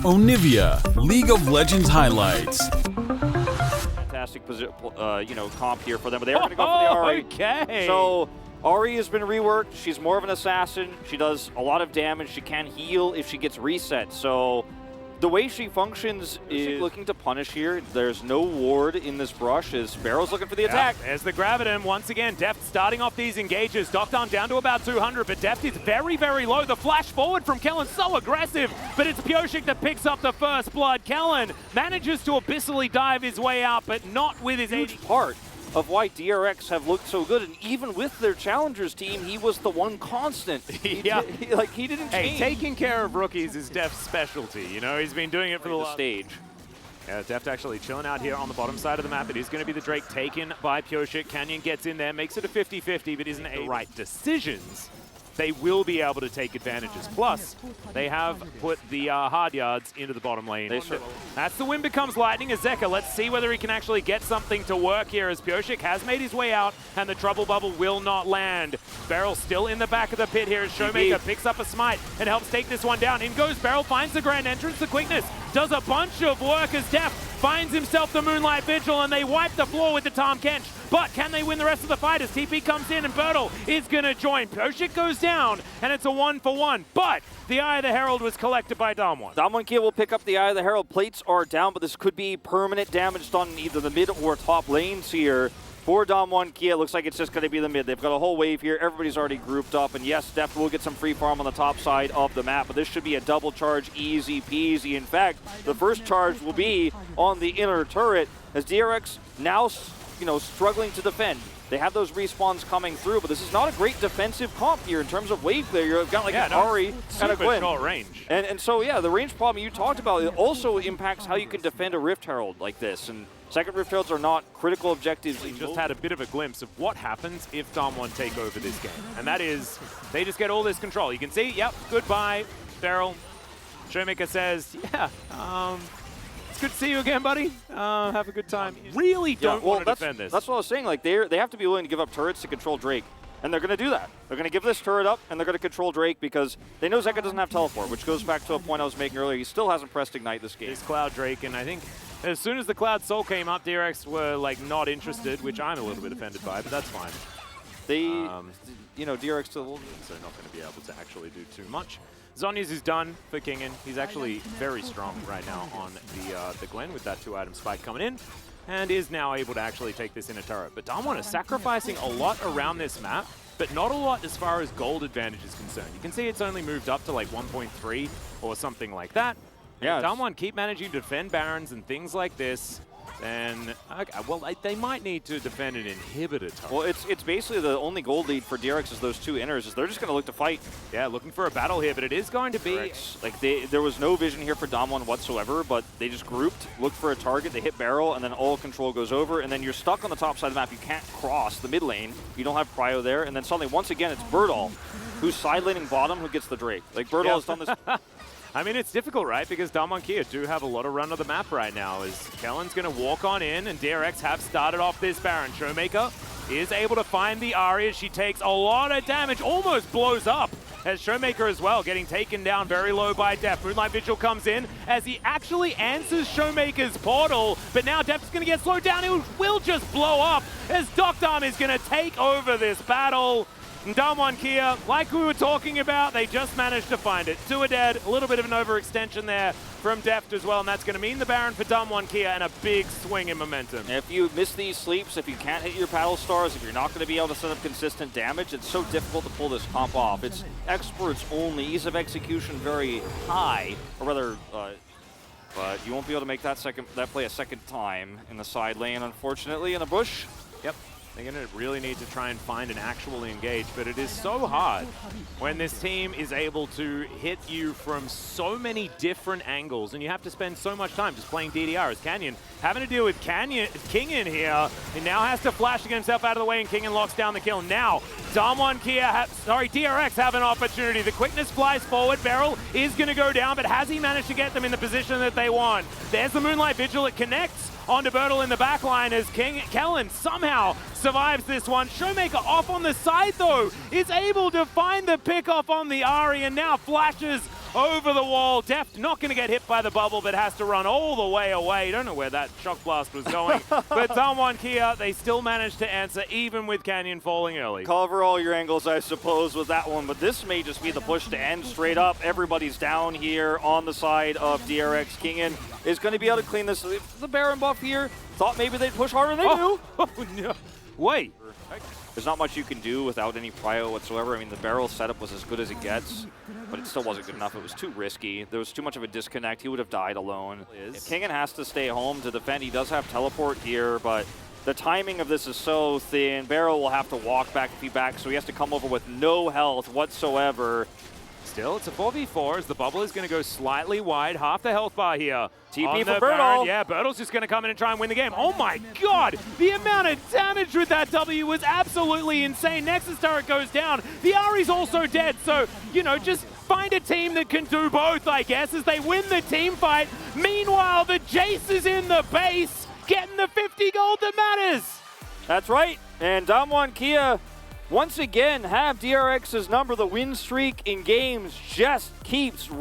Onivia, League of Legends highlights. Fantastic comp here for them, but they are going to go for the Ahri. Okay. So Ahri has been reworked. She's more of an assassin. She does a lot of damage. She can heal if she gets reset. So the way she functions is looking to punish here. There's no ward in this brush as Barrow's looking for the attack. There's the Graviton. Once again, Deft starting off these engages. Doctarm down to about 200, but Deft is very, very low. The flash forward from Kellen, so aggressive, but it's Pyosik that picks up the first blood. Kellen manages to abyssally dive his way out, but not with his Huge part of why DRX have looked so good, and even with their challengers team, he was the one constant. He didn't change. Hey, taking care of rookies is Deft's specialty. You know, he's been doing it for the last stage. Yeah, Deft actually chilling out here on the bottom side of the map. It is going to be the Drake taken by Pyosik. Canyon gets in there, makes it a 50-50, but isn't the right decisions. They will be able to take advantages. Plus, they have put the hard yards into the bottom lane. That's the wind becomes lightning as Zeka. Let's see whether he can actually get something to work here as Pyosik has made his way out and the trouble bubble will not land. Beryl still in the back of the pit here as Showmaker picks up a smite and helps take this one down. In goes Beryl, finds the grand entrance. The quickness does a bunch of work as Deft finds himself the Moonlight Vigil and they wipe the floor with the Tom Kench. But can they win the rest of the fight as TP comes in and Bertle is going to join. Pyosik goes down and it's a 1-for-1. But the Eye of the Herald was collected by Damwon. Damwon Kia will pick up the Eye of the Herald. Plates are down, but this could be permanent damage done in either the mid or top lanes here. For Damwon Kia, it looks like it's just going to be the mid. They've got a whole wave here. Everybody's already grouped up. And yes, Deft will get some free farm on the top side of the map. But this should be a double charge, easy peasy. In fact, the first charge will be on the inner turret as DRX now, struggling to defend. They have those respawns coming through, but this is not a great defensive comp here in terms of wave player. You've got like an Ahri and a Gwen. Short range. And so, yeah, the range problem you talked about, it also impacts how you can defend a Rift Herald like this. And second Rift Heralds are not critical objectives. We just had a bit of a glimpse of what happens if Damwon take over this game. And that is, they just get all this control. You can see, yep, goodbye, Beryl. Showmaker says, yeah, it's good to see you again, buddy. Have a good time. Really don't want to defend this. That's what I was saying. Like they have to be willing to give up turrets to control Drake, and they're going to do that. They're going to give this turret up, and they're going to control Drake because they know Zeka doesn't have teleport, which goes back to a point I was making earlier. He still hasn't pressed Ignite this game. It's Cloud Drake, and I think as soon as the Cloud Soul came up, DRX were like not interested, which I'm a little bit offended by, but that's fine. They, DRX still, so not going to be able to actually do too much. Zhonya's is done for Kingen. He's actually very strong right now on the Glen with that 2-item spike coming in and is now able to actually take this in a turret. But Damwon is sacrificing a lot around this map, but not a lot as far as gold advantage is concerned. You can see it's only moved up to like 1.3 or something like that. Yeah, Damwon keep managing to defend Barons and things like this. Then, they might need to defend an inhibitor turret. Well, it's basically the only gold lead for DRX is those two inners. Is they're just going to look to fight. Yeah, looking for a battle here, but it is going to be... DRX, like, there was no vision here for Damwon whatsoever, but they just grouped, looked for a target, they hit barrel, and then all control goes over, and then you're stuck on the top side of the map. You can't cross the mid lane. You don't have Cryo there, and then suddenly, once again, it's Bertle, who's side laning bottom, who gets the Drake. Like, Bertle has done this... I mean, it's difficult, right? Because Damwon Kia do have a lot of run of the map right now as Kellen's going to walk on in, and DRX have started off this Baron. Showmaker is able to find the Ahri. She takes a lot of damage, almost blows up as Showmaker as well, getting taken down very low by Deft. Moonlight Vigil comes in as he actually answers Showmaker's portal, but now Deft is going to get slowed down. It will just blow up as Doctarm is going to take over this battle. And Damwon Kia, like we were talking about, they just managed to find it. 2 are dead, a little bit of an overextension there from Deft as well, and that's going to mean the Baron for Damwon Kia and a big swing in momentum. If you miss these sleeps, if you can't hit your battle stars, if you're not going to be able to set up consistent damage, it's so difficult to pull this comp off. It's experts only, ease of execution very high, or rather, but you won't be able to make that play a second time in the side lane, unfortunately, in a bush. Yep. They're going to really need to try and find and actually engage, but it is so hard when this team is able to hit you from so many different angles, and you have to spend so much time just playing DDR as Canyon. Having to deal with Kingen here, he now has to flash to get himself out of the way, and Kingen locks down the kill. Now, DRX have an opportunity. The quickness flies forward. Beryl is going to go down, but has he managed to get them in the position that they want? There's the Moonlight Vigil. It connects onto Bertle in the back line as Kellen somehow survives this one. Showmaker off on the side though, is able to find the pick off on the Ahri and now flashes over the wall. Deft not going to get hit by the bubble, but has to run all the way away. Don't know where that shock blast was going. But Damwon Kia, they still managed to answer, even with Canyon falling early. Cover all your angles, I suppose, with that one, but this may just be the push to end straight up. Everybody's down here on the side of DRX. Kingen is going to be able to clean this. The Baron buff here, thought maybe they'd push harder than they do. Oh, no. Wait. There's not much you can do without any prio whatsoever. I mean, the barrel setup was as good as it gets, but it still wasn't good enough. It was too risky. There was too much of a disconnect. He would have died alone. Kingen has to stay home to defend. He does have teleport here, but the timing of this is so thin. Barrel will have to walk back and feedback, so he has to come over with no health whatsoever. Still, it's a 4v4 as the bubble is going to go slightly wide. Half the health bar here. TP for Baron. Bertle. Yeah, Bertle's just going to come in and try and win the game. Oh my god! The amount of damage with that W was absolutely insane. Nexus turret goes down. The Ari's also dead, so, you know, just find a team that can do both, I guess, as they win the team fight. Meanwhile, the Jace is in the base, getting the 50 gold that matters. That's right, and Damwon Kia once again have DRX's number. The win streak in games just keeps